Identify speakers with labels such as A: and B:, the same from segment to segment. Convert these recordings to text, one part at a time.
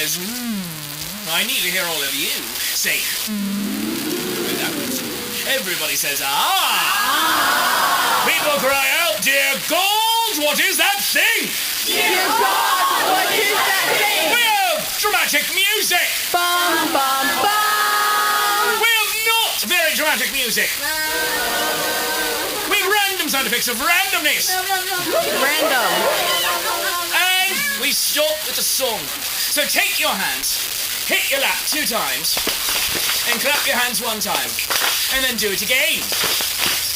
A: says, I need to hear all of you say, everybody says, People cry out, dear gold, what is that thing?
B: Dear God, what is that thing?
A: We have dramatic music.
B: Bum, bum, bum.
A: We have not very dramatic music. We have random sound effects of randomness.
B: Random.
A: And we stop with a song. So take your hands, hit your lap 2 times, and clap your hands 1 time. And then do it again.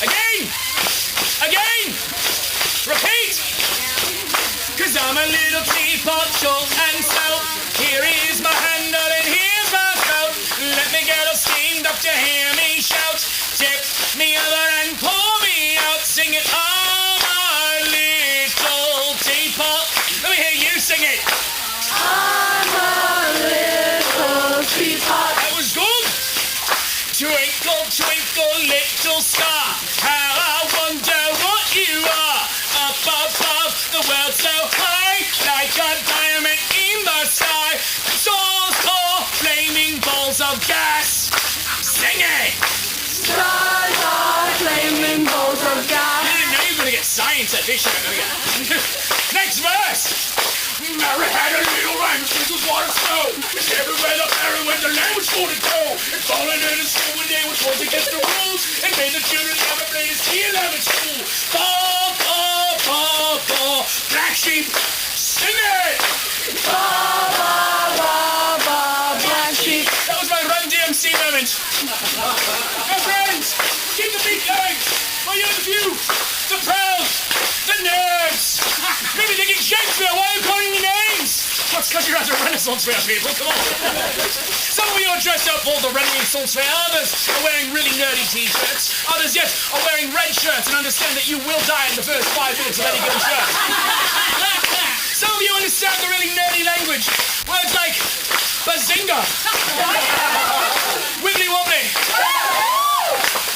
A: Again! Again! Repeat! 'Cause I'm a little teapot, short and stout. Here is my handle and here's my spout. Let me get a steam up to hear me shout. Tip me over and pour me out. Sing it, I'm a little teapot. Let me hear you sing it.
B: I'm a little teapot.
A: That was good. Twinkle, twinkle, little star, how I wonder what you are. Up above the world so high, like a diamond in the sky. Stars are flaming balls of gas. Sing it!
B: Stars are flaming balls of gas.
A: I didn't know you were going to get science at this show. Next verse! Mary had a little lamb, she was water snow. It's everywhere the Mary went, the lamb was for to go. It's falling in the school when they was told against the rules. It made the children never play to see 11 school. Ba, ba, ba, ba, black sheep, sing it!
B: Ba, ba, ba, ba, black sheep.
A: That was my Run DMC moment. My friends, keep the beat going. For you, the few, the proud, the nerds. Maybe thinking Shakespeare, why are you calling me names? Well, it's because you're at a Renaissance fair, people, come on. Some of you are dressed up for the Renaissance fair, others are wearing really nerdy t-shirts, others yet are wearing red shirts and understand that you will die in the first 5 minutes of any given shirt. Some of you understand the really nerdy language, words like bazinga, wibbly wobbly,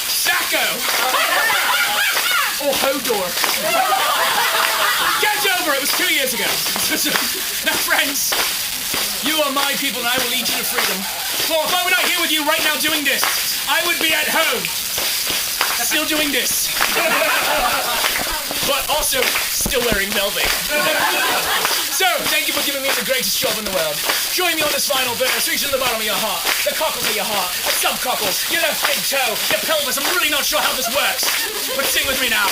A: sacco, or hodor. Get over it, it was 2 years ago. Now, friends, you are my people and I will lead you to freedom. For if I were not here with you right now doing this, I would be at home, still doing this. But also still wearing velvet. So, thank you for giving me the greatest job in the world. Join me on this final verse, reach to the bottom of your heart, the cockles of your heart, the subcockles, your left big toe, your pelvis. I'm really not sure how this works, but sing with me now.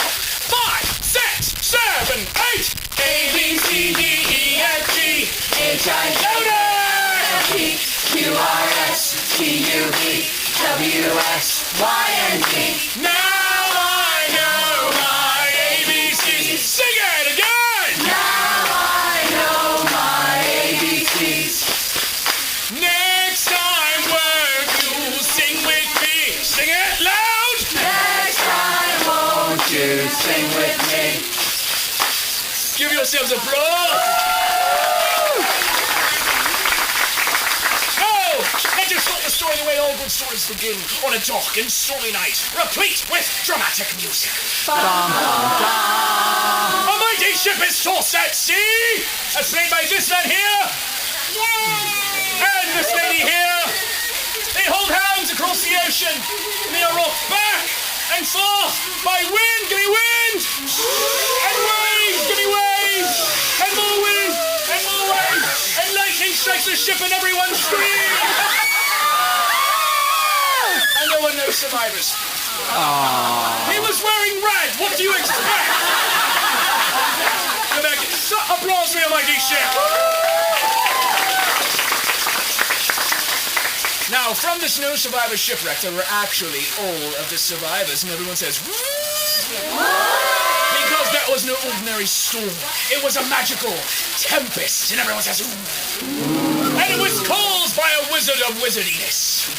A: 5, 6, 7, 8. A, B, C, D, E, F, G,
B: H, I, J, K, Q, R, S, T, U, V, W, X, Y, and Z.
A: Now I know my ABCs. Sing it again!
B: Now I know my ABCs.
A: Next time work, you'll sing with me. Sing it loud!
B: Next time, won't you sing with me?
A: Give yourselves applause! Oh, let's just start the story the way all good stories begin. On a dark and stormy night, replete with dramatic music.
B: Bum, bum, bum.
A: A mighty ship is tossed at sea, as played by this man here, and this lady here. They hold hands across the ocean, and they are rocked back and forth by wind. Give me wind! And waves! Give me waves! And more wind! And more waves! And lightning strikes the ship and everyone screams! And there were no survivors. He was wearing red. What do you expect? Go back. So, applause for your mighty ship. Now, from this no survivor shipwreck, there were actually all of the survivors, and everyone says, because that was no ordinary storm. It was a magical tempest, and everyone says, and it was caused by a wizard of wizardiness.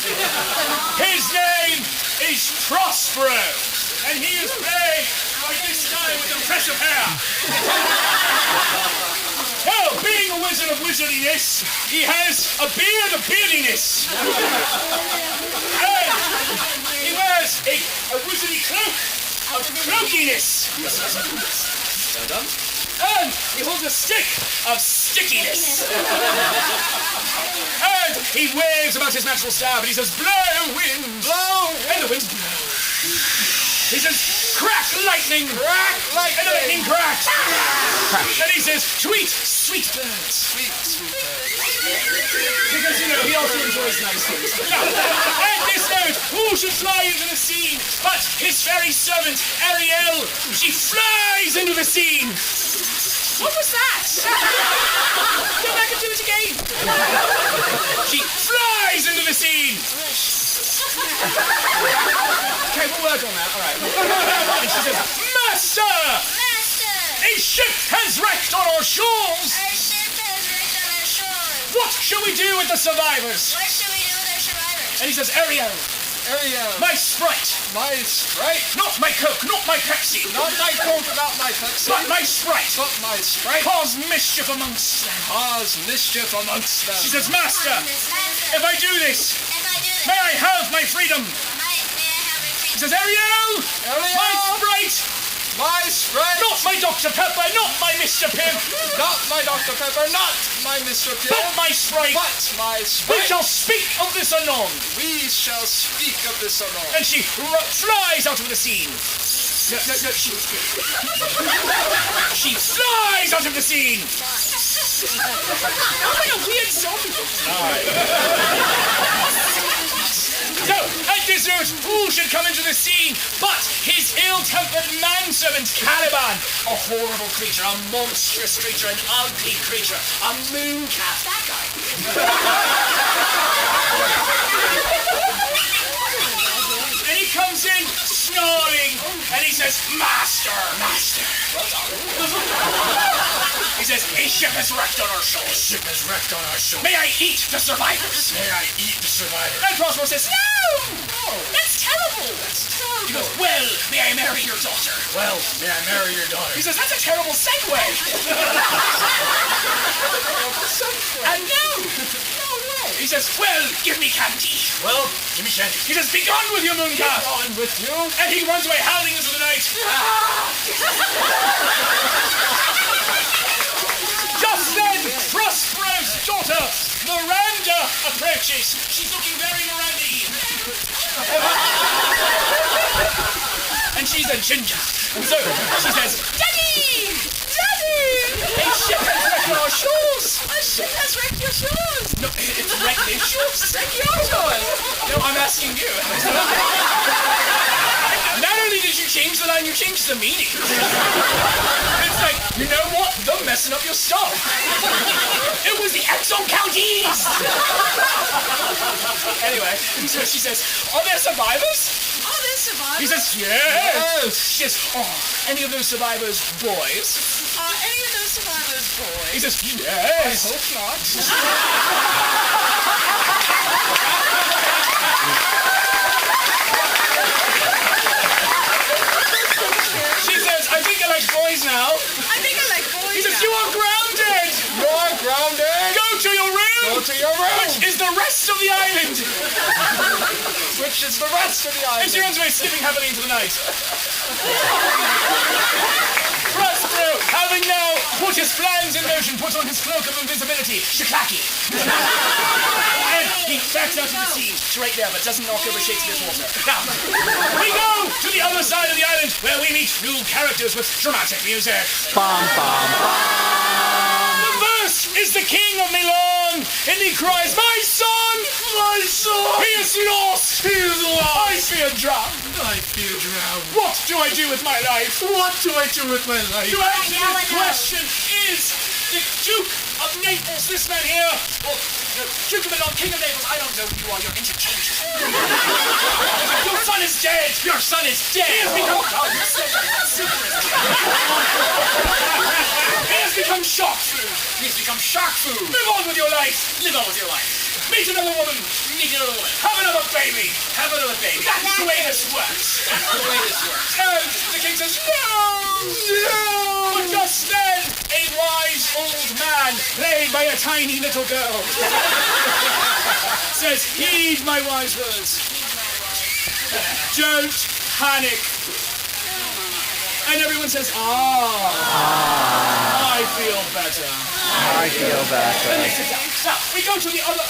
A: His name is Prospero, and he is played by this guy with impressive hair. Oh, being a wizard of wizardiness, he has a beard of beardiness. And he wears a wizardy cloak of cloakiness. Well done. And he holds a stick of stickiness. he waves about his natural staff and he says, blow, wind, blow, and the winds blow. He says, crack, lightning, crack, lightning, and the lightning cracks. And he says, sweet, sweet birds. Sweet, sweet birds. Because, you know, he also enjoys nice things. Now, at this note, who should fly into the scene but his fairy servant, Ariel? She flies into the scene. What was that? Go back and do it again. She flies into the scene. Okay, we'll work on that. All right. And she says, Master!
B: Master!
A: A ship has wrecked on our shores.
B: Our ship has wrecked on our shores.
A: What shall we do with the survivors?
B: What shall we do with our survivors?
A: And he says, Ariel,
C: Ariel,
A: my sprite.
C: my Sprite.
A: Not my Coke, not my Pepsi.
C: Not my Coke, not my Pepsi.
A: But my Sprite.
C: But my Sprite.
A: Cause mischief amongst them.
C: Cause mischief amongst them.
A: She says, Master,
B: Master,
A: if I do this,
B: if I do this,
A: may I have my freedom?
B: may I have my
A: He
B: freedom?
A: says, Ariel,
C: Ariel,
A: my Sprite.
C: my Sprite.
A: Not my Dr. Pepper, not my Mr. Pimp.
C: Not my Dr. Pepper, not my Mr. Pimp.
A: But my Sprite.
C: But my
A: We
C: Sprite.
A: shall speak of this anon.
C: We shall speak of this anon.
A: And she flies out of the scene. No, she flies out of the scene. What a weird song. So, at this note, who should come into the scene but his ill-tempered manservant Caliban? A horrible creature, a monstrous creature, an ugly creature, a mooncalf. That guy. And he comes in snarling, and he says, Master, Master. Well done. He says, a ship has wrecked on our shores.
C: Ship is wrecked on our shore.
A: May I eat the survivors?
C: May I eat the survivor?
A: And Prospero says, No! That's terrible! He goes, well, may I marry your daughter?
C: Well, may I marry your daughter?
A: He says, that's a terrible segue. And no! No way. He says, well, give me candy.
C: Well, give me candy.
A: He says, be gone with your mooncalf.
C: On with you.
A: And he runs away howling into the night. Just then, Prospero's daughter, Miranda, approaches. She's looking very Miranda-y. And she's a ginger. And so she says, Daddy! Daddy! A ship has wrecked our shores. A ship has wrecked your shores. No, it's wrecked their shores. It's wrecked your shores. No, I'm asking you. Not only did you change the line, you changed the meaning. It's like, you know what? They're messing up your stuff. It was the Exxon Counties. Anyway, so she says, are there survivors?
B: Are there survivors?
A: He says, yes. She says, oh, any of those survivors boys?
B: Are any of those survivors boys?
A: He says, yes.
C: I hope not.
A: She says, I think I like boys now.
B: I think I like boys.
A: He says, you are grounded.
C: You're grounded.
A: Go to your room.
C: Go to your room.
A: Which is the rest of the island.
C: Which is the rest of the
A: And
C: island.
A: she runs away, skipping happily into the night. Prospero, having now put his plans in motion, puts on his cloak of invisibility, Shikaki. And he backs out of the scene, straight there, but doesn't knock over Shakespeare's water. Now, we go to the other side of the island, where we meet new characters with dramatic music.
D: Bum, bum, bum.
A: The first is the King of Milan, and he cries, my son! My son! He is lost! He is lost! I fear drowned!
C: I feel drowned.
A: What do I do with my life?
C: What do I do with my life?
A: To answer this question is the Duke of Naples, this man here, or no, Duke of Milan, King of Naples, I don't know who you are, you're interchangeable. Your son is dead! Your son is dead! He has become... He has become shark food! He has become shark food! Live on with your life! Live on with your life! Meet another woman! Meet another woman! Have another baby! Have another baby! That's the way this works! That's the way this works! And the king says, no! No! But just then, a wise old man, played by a tiny little girl, says, heed my wise words. Don't panic. And everyone says, I feel better.
D: I feel
A: And
D: better.
A: they sit down. Now, we go to the other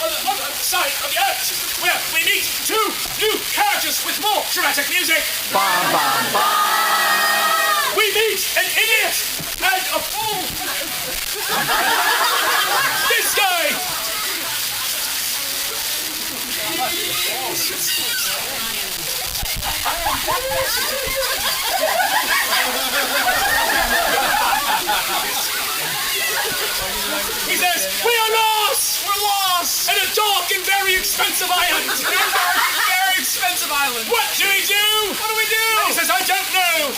A: side of the earth, where we meet two new characters with more dramatic music.
D: Bam, bam, bam.
A: We meet an idiot and a fool. This guy. He says, we are lost! We're lost! In a dark and very expensive island!
C: Very expensive island.
A: What do we do?
C: What do we do?
A: He says, I don't know!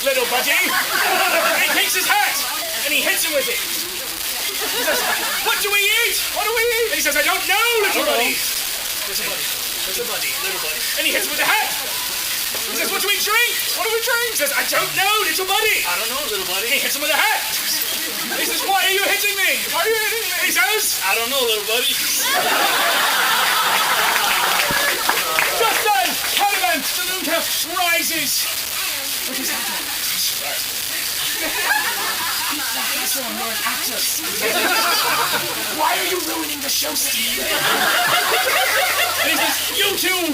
A: Little buddy. And he takes his hat and he hits him with it. He says, what do we eat? What do we eat? And he says, I don't know, little buddy. Little buddy. Little buddy. Little buddy. And he hits him with the hat. He says, what do we drink? What do we drink? He says, I don't know, little buddy.
C: I don't know, little buddy.
A: He hits him with a hat. He says, why are you hitting me? Why are you hitting me? He says,
C: I don't know, little buddy.
A: just then, Caliban, the moon calf, rises. What is happening? So you're an actor. Why are you ruining the show, Steve? And he says, you two,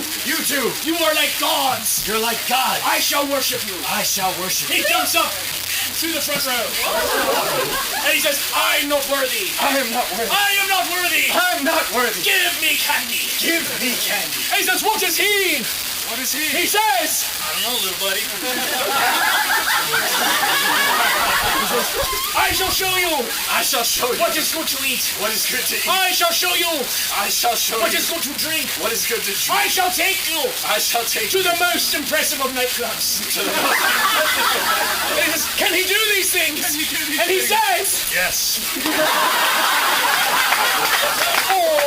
A: you are like gods.
C: You're like God.
A: I shall worship you.
C: I shall worship
A: He jumps up to the front row. And he says, I'm not worthy.
C: I am not worthy.
A: I am not worthy.
C: I'm not worthy.
A: Give me candy.
C: Give me candy.
A: And he says, what is he?
C: What is he?
A: He says,
C: I don't know, little buddy.
A: I shall show you
C: I shall show you
A: what is good to eat.
C: what is good to eat.
A: I shall show you
C: I shall show
A: what
C: you
A: is good to drink.
C: what is good to drink.
A: I shall take you
C: I shall take
A: to the most impressive of nightclubs.
C: to the
A: And he says, can he do these things? And he says,
C: Yes.
A: oh.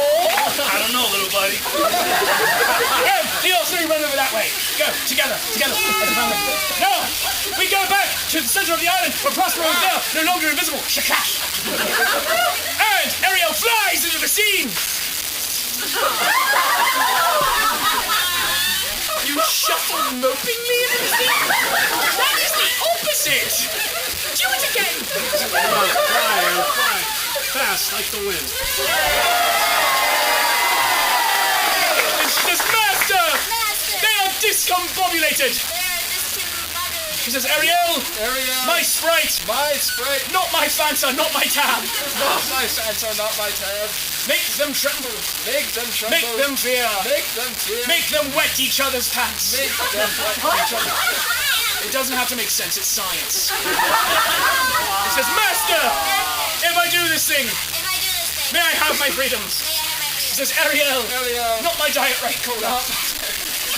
C: I don't know, little buddy.
A: And the all three run over that way. Go, together, as a family. Now, we go back to the center of the island where Prospero is now, no longer invisible. Shakash! And Ariel flies into the scene. You shuffled moping me into the scene? That is the opposite! Do it again!
C: Fly. Fast like the wind.
A: And she says, Master! They are discombobulated! She says, Ariel, my sprite, not my Fanta, not my tab.
C: Not my Fanta, not my tab.
A: Make them tremble,
C: Make them tremble.
A: make them fear,
C: Make them fear.
A: make them wet each other's pants.
C: Make them fight each other.
A: It doesn't have to make sense, it's science. He says, Master, if I do this thing, may I have my freedoms? He says, Ariel, not my diet right cola,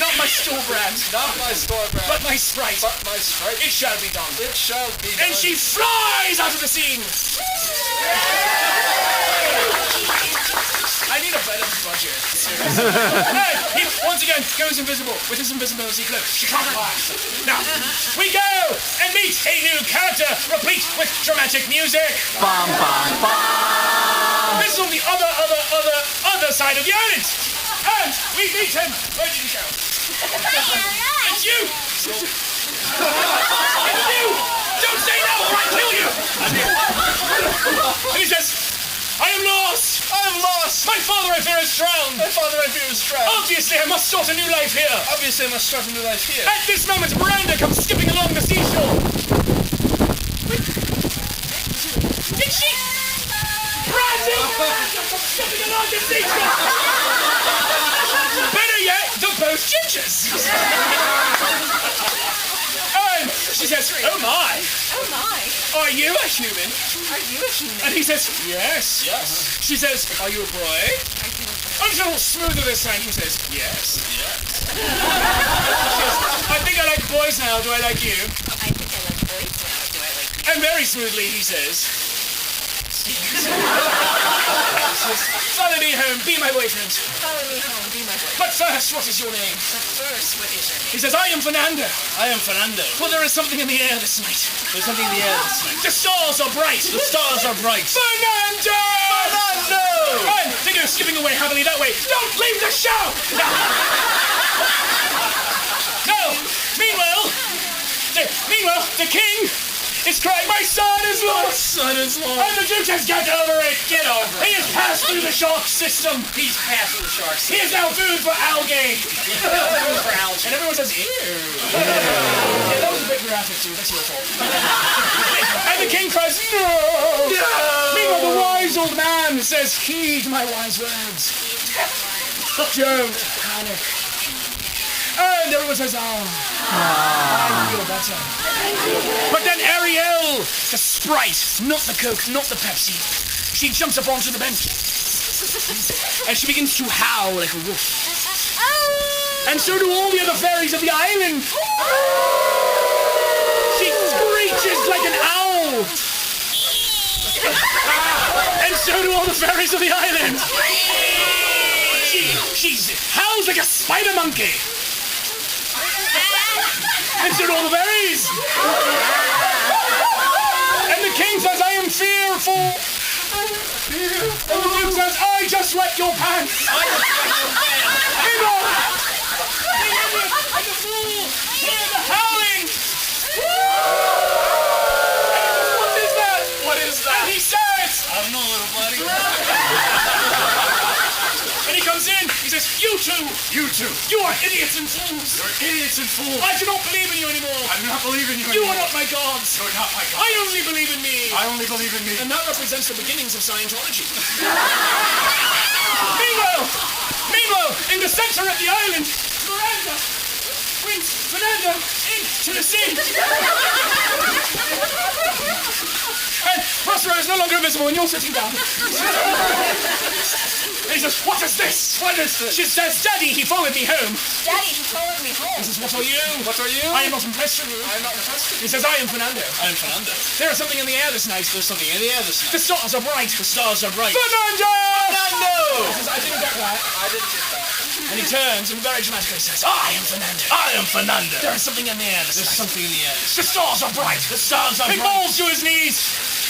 A: not my store brand,
C: Not my store brand.
A: but my Sprite.
C: But my Sprite.
A: It shall be done.
C: It shall be
A: And
C: done.
A: she flies out of the scene. I need a better budget. And he once again goes invisible with his invisibility cloak. Now, we go and meet a new character, replete with dramatic music.
D: Bam, bam, bam.
A: This is on the other side of the island. And we meet him. Where did he go? It's you! It's you! Don't say no or I kill you! And he says, I am lost!
C: I am lost.
A: My father, I fear, is drowned!
C: My father, I fear, is drowned.
A: Obviously, I must start a new life here!
C: Obviously, I must start a new life here.
A: At this moment, Miranda comes skipping along the seashore! Did she? Miranda comes skipping along the seashore! Better yet, they're both gingers! And she says, oh my!
B: Oh my.
A: Are you a human?
B: Are you a human?
A: And he says, yes.
C: Yes.
A: She says, are you a boy?
B: Are you
A: I'm just a little smoother this time. He says, yes. She says, I think I like boys now. Do I like you?
B: I think I like boys now. Do I like you?
A: And very smoothly he says, follow me home, be my boyfriend.
B: Follow me home, be my boy.
A: But first, what is your name?
B: But first, what is your name?
A: He says, I am Fernando.
C: I am Fernando.
A: For there is something in the air this night.
C: There's something in the air this night.
A: The stars are bright.
C: The stars are bright.
A: Fernando!
C: Fernando!
A: And they go skipping away happily that way. Don't leave the show! No, meanwhile, Meanwhile, the king is crying, my son is lost!
C: Son is lost.
A: And the Duke says, get over it!
C: Get over it.
A: He has passed through the shark system!
C: He's passed the sharks.
A: He is now food for algae!
C: Food for algae.
A: And everyone says, ew. Yeah, that was a bit graphic too, that's your fault. And the king cries, no! Meanwhile, the wise old man says, heed my wise words. Don't panic. And everyone says, I feel better. But then Ariel, the Sprite, not the Coke, not the Pepsi, she jumps up onto the bench. And she begins to howl like a wolf. And so do all the other fairies of the island. She screeches like an owl. And so do all the fairies of the island. She howls like a spider monkey. And so do all the fairies. And the king says, I am fearful. And the duke says, I just wet your pants. Meanwhile, the idiot and the fool hear the howling. And he says, what is that?
C: What is that?
A: And he says,
C: I don't know, little buddy.
A: and he comes in, he says, you two, you are idiots and fools.
C: You're idiots and fools.
A: I do not believe in you anymore.
C: I do not believe in you
A: You
C: anymore.
A: are not my gods.
C: You're not my God.
A: I only believe in me.
C: I only believe in me.
A: And that represents the beginnings of Scientology. Meanwhile, in the center of the island, Miranda brings Fernando into the sea. And Prospero is no longer invisible and you're sitting down. And he says, what is this?
C: What is this?
A: She says, Daddy, he followed me home.
B: Daddy, he followed me home.
A: He says, what are you?
C: What are you?
A: I am not impressed with you.
C: I'm not impressed.
A: He says, I am Fernando.
C: I'm Fernando.
A: There is something in the air this night.
C: There's something in the air this
A: The
C: night.
A: stars are bright.
C: The stars are bright.
A: Fernando!
C: Fernando!
A: He says, I didn't get that.
C: I didn't get that.
A: And he turns and very dramatically says, I am Fernando.
C: I am Fernando.
A: There is something in the air this
C: There's
A: night.
C: something in the air.
A: The stars are bright.
C: The stars are
A: He
C: bright.
A: falls to his knees.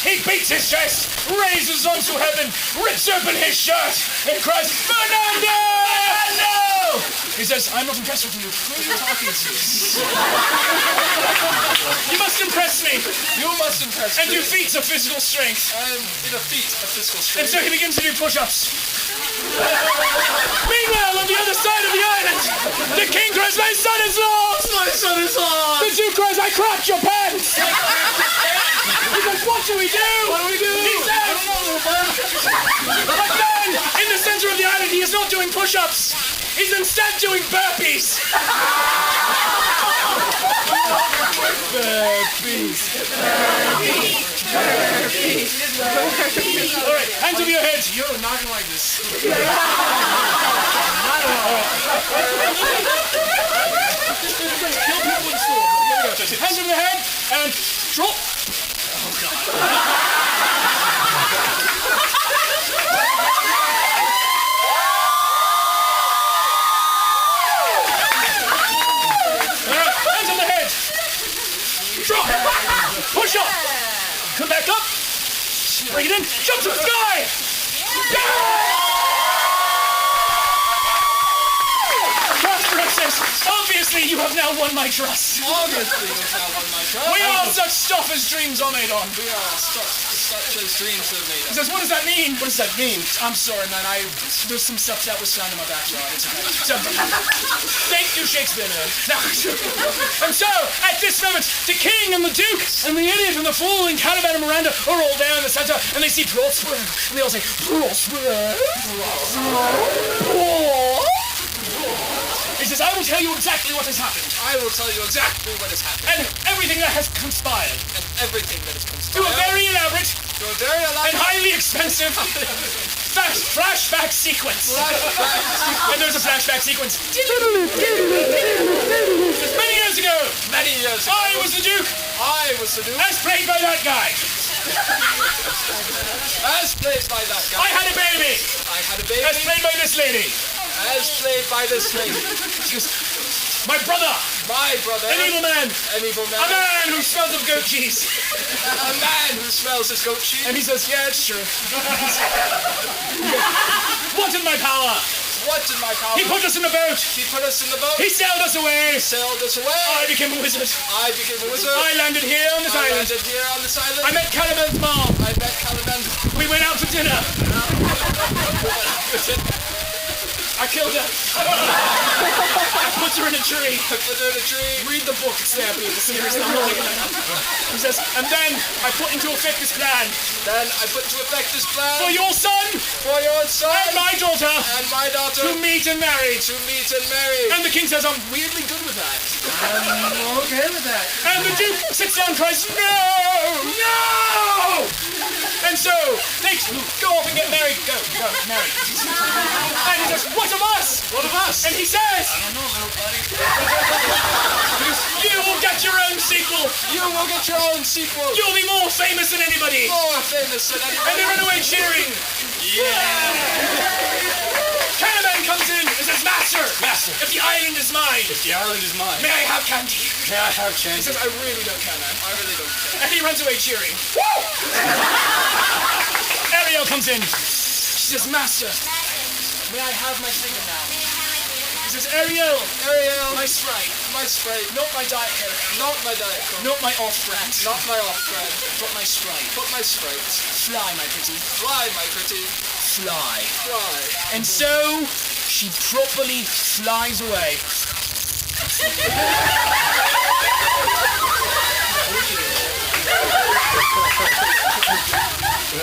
A: He beats his chest, raises onto heaven, rips open his shirt, and cries, Fernando! Fernando! He says, I'm not impressed with you. Who are you talking to? You must impress me.
C: You must impress
A: And
C: me.
A: do feats of physical strength.
C: In a feat of physical
A: And
C: strength.
A: so he begins to do push-ups. Meanwhile, on the other side of the island, the king cries, my son is lost!
C: My son is lost.
A: The Duke cries, I crapped your pants! He says, what do we do?
C: What do we do?
A: He says,
C: I don't know, little buddy.
A: but then, in the center of the island, he is not doing push-ups. He's instead doing burpees. Burpees. All right, hands over your head.
C: You're not gonna like this.
A: Kill people in school. Here we go. Hands over your head and drop. Hands on the head. Drop. Push up. Come back up. Bring it in. Jump to the sky. Prospero says, obviously you have now won my trust.
C: Obviously, you have won my trust.
A: We are such stuff as dreams are made on.
C: We are such as dreams are made
A: He
C: of.
A: says, what does that mean?
C: What does that mean?
A: I'm sorry, man. There's some stuff that was found in my backyard. It's okay. So, thank you, Shakespeare, man. And so, at this moment, the king and the duke and the idiot and the fool and Caliban and Miranda are all there in the center, and they see Prospero, and they all say, Prospero. He says, I will tell you exactly what has happened,
C: I will tell you exactly what has happened.
A: and everything that has conspired,
C: And everything that has
A: to
C: conspired.
A: a very elaborate
C: To a very
A: and
C: elaborate
A: highly expensive flashback sequence. And there's a flashback sequence. Many years ago,
C: Many years ago,
A: I was the Duke,
C: I was the Duke,
A: as played by that guy.
C: as played by that guy.
A: I had a baby,
C: I had a
A: as
C: baby,
A: played by this lady.
C: as played by this lady.
A: She goes, my brother,
C: My brother,
A: an evil man,
C: an evil
A: a
C: man,
A: man who smells of goat cheese.
C: a man who smells his goat cheese.
A: And he says, yeah, it's true. What is my power?
C: What did my power?
A: He put us in the boat.
C: He put us in the boat.
A: He sailed us away.
C: Sailed us away.
A: I became a wizard.
C: I became a wizard.
A: I landed here on this
C: I
A: island.
C: landed here on this island.
A: I met Caliban's mom.
C: I met Caliban.
A: We went out for dinner. I killed her. I put her in a tree.
C: I put her in a tree.
A: Read the book, it's there, people. Seriously, I'm not making that up. He says, and then I put into effect this plan
C: Then I put into effect this plan
A: for your son
C: for your son
A: and my daughter
C: and my daughter
A: to meet and marry.
C: to meet and marry.
A: And the king says, I'm weirdly good with that.
C: I'm okay with that.
A: And the duke sits down and cries, no! No! And so, they go off and get married. Go, marry. And he says, what of us?
C: What of us?
A: And he says,
C: I don't know, little buddy.
A: you will get your own sequel.
C: You will get your own sequel.
A: You'll be more famous than anybody.
C: More famous than
A: And
C: anybody.
A: they run away cheering. Caliban comes in and says, Master, if the island is mine,
C: The island is mine.
A: may I have candy?
C: May I have
A: He
C: chance?
A: says, I really don't care, man.
C: I really don't care.
A: And he runs away cheering. Ariel comes in. She says, Master, may I have my finger now? He says, Ariel, my sprite, not my diet coke,
C: Not my diet coke.
A: not my off-brand,
C: Not my off-brand.
A: but my sprite.
C: But my sprite.
A: Fly, my pretty,
C: Fly, my pretty.
A: fly.
C: Fly.
A: And so she properly flies away.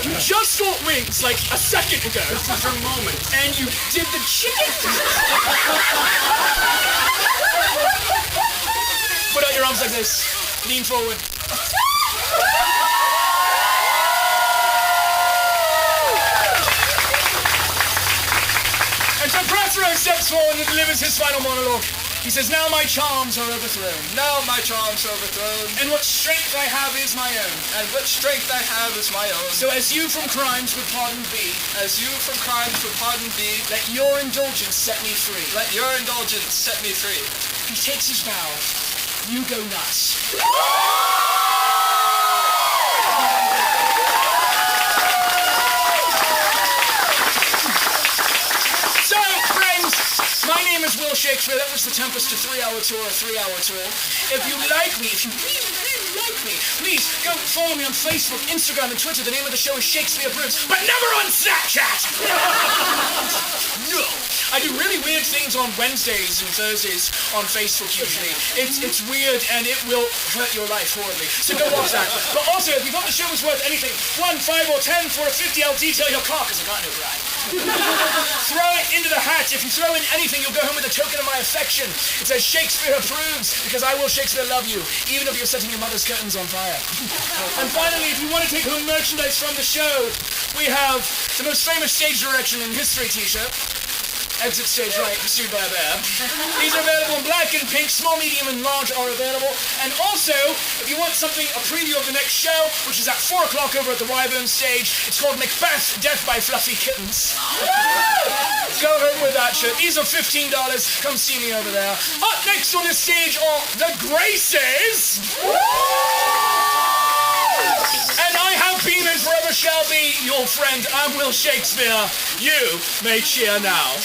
A: You just got wings like a second ago.
C: This is her moment.
A: And you did the chicken. Put out your arms like this. Lean forward. And so Prospero steps forward and delivers his final monologue. He says, now my charms are overthrown.
C: Now my charms are overthrown,
A: And what strength I have is my own.
C: and what strength I have is my own.
A: So as you from crimes would pardon be,
C: As you from crimes would pardon be,
A: let your indulgence set me free.
C: let your indulgence set me free.
A: He takes his bow. You go nuts. So, friends, my name is Will Shakespeare. That was the Tempest, a 3-hour tour, a 3-hour tour. If you like me, if you really, really like me, please go follow me on Facebook, Instagram, and Twitter. The name of the show is Shakespeare Proves, but never on Snapchat! No. I do really weird things on Wednesdays and Thursdays on Facebook usually. It's weird and it will hurt your life horribly. So go watch that. But also, if you thought the show was worth anything, 1, 5, or 10 for a 50, I'll detail your car because I got no pride. Throw it into the hat. If you throw in anything, you'll go home with a token of my affection. It says Shakespeare approves because I will Shakespeare love you, even if you're setting your mother's curtains on fire. And finally, if you want to take home merchandise from the show, we have the most famous stage direction in history t-shirt. Exit stage right, pursued by a bear. These are available in black and pink, small, medium, and large are available. And also, if you want something, a preview of the next show, which is at 4 o'clock over at the Wyvern stage, it's called Macbeth, Death by Fluffy Kittens. Go home with that shirt. These are $15. Come see me over there. Up next on the stage are the Graces. And I have been and forever shall be your friend. I'm Will Shakespeare. You may cheer now.